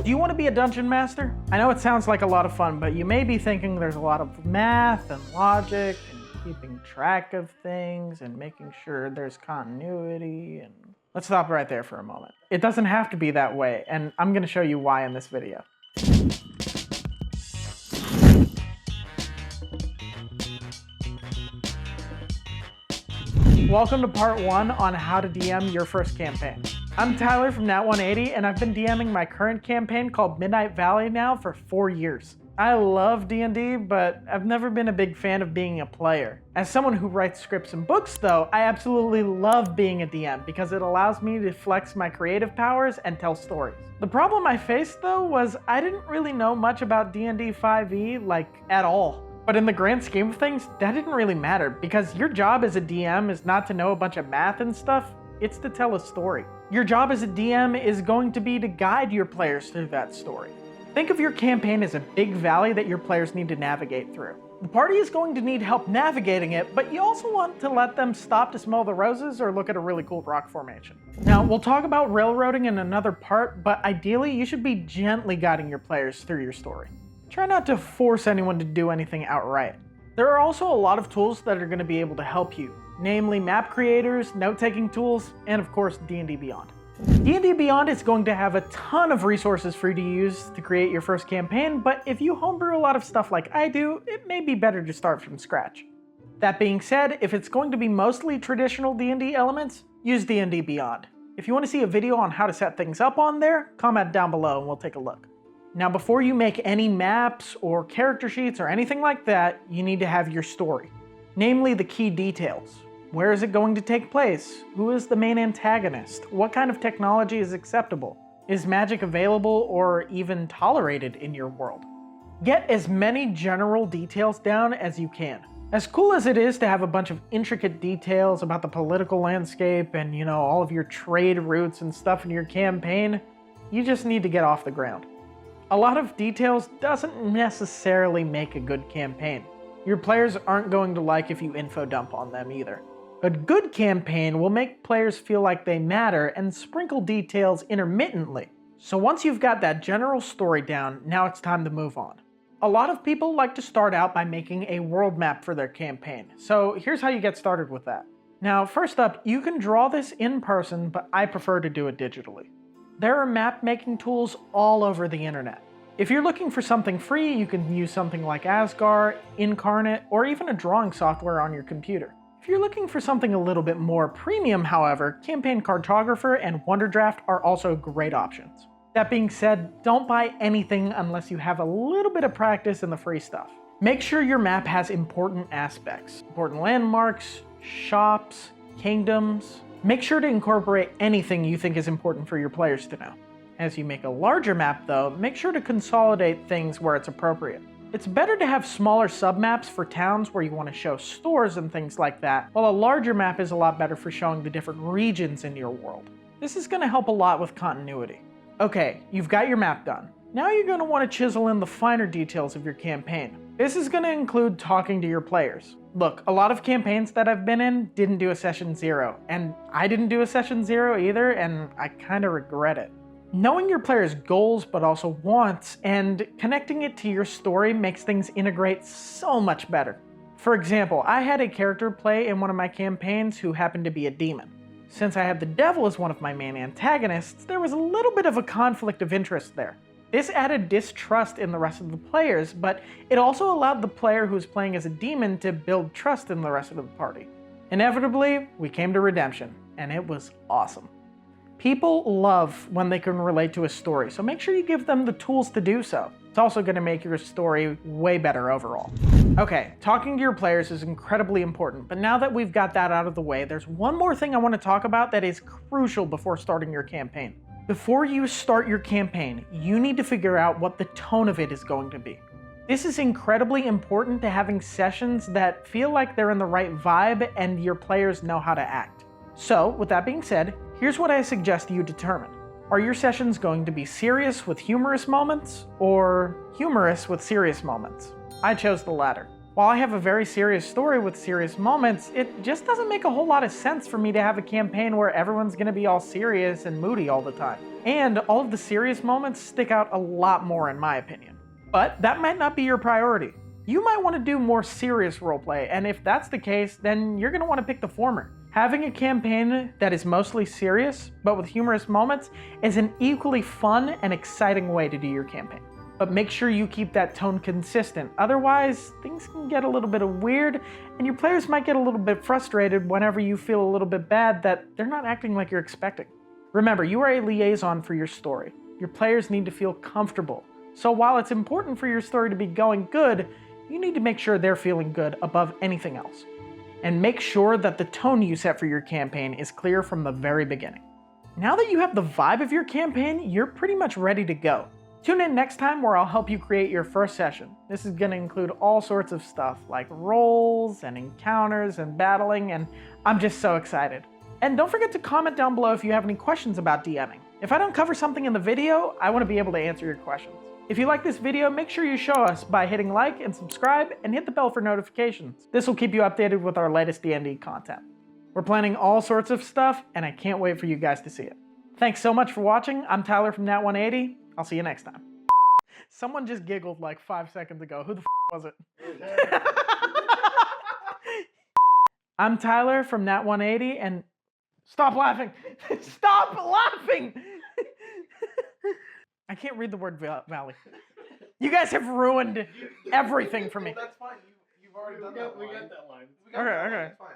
Do you want to be a dungeon master? I know it sounds like a lot of fun, but you may be thinking there's a lot of math and logic and keeping track of things and making sure there's continuity and... Let's stop right there for a moment. It doesn't have to be that way, and I'm going to show you why in this video. Welcome to part 1 on how to DM your first campaign. I'm Tyler from Nat180, and I've been DMing my current campaign called Midnight Valley now for 4 years. I love D&D, but I've never been a big fan of being a player. As someone who writes scripts and books though, I absolutely love being a DM because it allows me to flex my creative powers and tell stories. The problem I faced though was I didn't really know much about D&D 5e, like at all. But in the grand scheme of things, that didn't really matter because your job as a DM is not to know a bunch of math and stuff, it's to tell a story. Your job as a DM is going to be to guide your players through that story. Think of your campaign as a big valley that your players need to navigate through. The party is going to need help navigating it, but you also want to let them stop to smell the roses or look at a really cool rock formation. Now, we'll talk about railroading in another part, but ideally you should be gently guiding your players through your story. Try not to force anyone to do anything outright. There are also a lot of tools that are going to be able to help you, namely map creators, note-taking tools, and of course D&D Beyond. D&D Beyond is going to have a ton of resources for you to use to create your first campaign, but if you homebrew a lot of stuff like I do, it may be better to start from scratch. That being said, if it's going to be mostly traditional D&D elements, use D&D Beyond. If you want to see a video on how to set things up on there, comment down below and we'll take a look. Now, before you make any maps or character sheets or anything like that, you need to have your story, namely the key details. Where is it going to take place? Who is the main antagonist? What kind of technology is acceptable? Is magic available or even tolerated in your world? Get as many general details down as you can. As cool as it is to have a bunch of intricate details about the political landscape and, all of your trade routes and stuff in your campaign, you just need to get off the ground. A lot of details doesn't necessarily make a good campaign. Your players aren't going to like if you info dump on them either. A good campaign will make players feel like they matter and sprinkle details intermittently. So once you've got that general story down, now it's time to move on. A lot of people like to start out by making a world map for their campaign. So here's how you get started with that. Now, first up, you can draw this in person, but I prefer to do it digitally. There are map making tools all over the internet. If you're looking for something free, you can use something like Asgard, Incarnate, or even a drawing software on your computer. If you're looking for something a little bit more premium, however, Campaign Cartographer and Wonderdraft are also great options. That being said, don't buy anything unless you have a little bit of practice in the free stuff. Make sure your map has important aspects, important landmarks, shops, kingdoms. Make sure to incorporate anything you think is important for your players to know. As you make a larger map though, make sure to consolidate things where it's appropriate. It's better to have smaller submaps for towns where you want to show stores and things like that, while a larger map is a lot better for showing the different regions in your world. This is going to help a lot with continuity. Okay, you've got your map done. Now you're going to want to chisel in the finer details of your campaign. This is going to include talking to your players. Look, a lot of campaigns that I've been in didn't do a session 0, and I didn't do a session 0 either, and I kind of regret it. Knowing your players' goals but also wants and connecting it to your story makes things integrate so much better. For example, I had a character play in one of my campaigns who happened to be a demon. Since I had the devil as one of my main antagonists, there was a little bit of a conflict of interest there. This added distrust in the rest of the players, but it also allowed the player who was playing as a demon to build trust in the rest of the party. Inevitably, we came to redemption, and it was awesome. People love when they can relate to a story, so make sure you give them the tools to do so. It's also going to make your story way better overall. Okay, talking to your players is incredibly important, but now that we've got that out of the way, there's one more thing I want to talk about that is crucial before starting your campaign. Before you start your campaign, you need to figure out what the tone of it is going to be. This is incredibly important to having sessions that feel like they're in the right vibe and your players know how to act. So, with that being said, here's what I suggest you determine. Are your sessions going to be serious with humorous moments, or humorous with serious moments? I chose the latter. While I have a very serious story with serious moments, it just doesn't make a whole lot of sense for me to have a campaign where everyone's gonna be all serious and moody all the time. And all of the serious moments stick out a lot more in my opinion. But that might not be your priority. You might want to do more serious roleplay, and if that's the case, then you're gonna want to pick the former. Having a campaign that is mostly serious, but with humorous moments, is an equally fun and exciting way to do your campaign. But make sure you keep that tone consistent, otherwise things can get a little bit weird, and your players might get a little bit frustrated whenever you feel a little bit bad that they're not acting like you're expecting. Remember, you are a liaison for your story. Your players need to feel comfortable. So while it's important for your story to be going good, you need to make sure they're feeling good above anything else. And make sure that the tone you set for your campaign is clear from the very beginning. Now that you have the vibe of your campaign, you're pretty much ready to go. Tune in next time where I'll help you create your first session. This is going to include all sorts of stuff like roles and encounters and battling, and I'm just so excited. And don't forget to comment down below if you have any questions about DMing. If I don't cover something in the video, I want to be able to answer your questions. If you like this video, make sure you show us by hitting like and subscribe and hit the bell for notifications. This will keep you updated with our latest D&D content. We're planning all sorts of stuff, and I can't wait for you guys to see it. Thanks so much for watching. I'm Tyler from Nat180. I'll see you next time. Someone just giggled like 5 seconds ago. Who the was it? I'm Tyler from Nat180, and stop laughing. Stop laughing. I can't read the word valley. You guys have ruined everything for me. That's fine. You've already done that line. Okay. It's fine.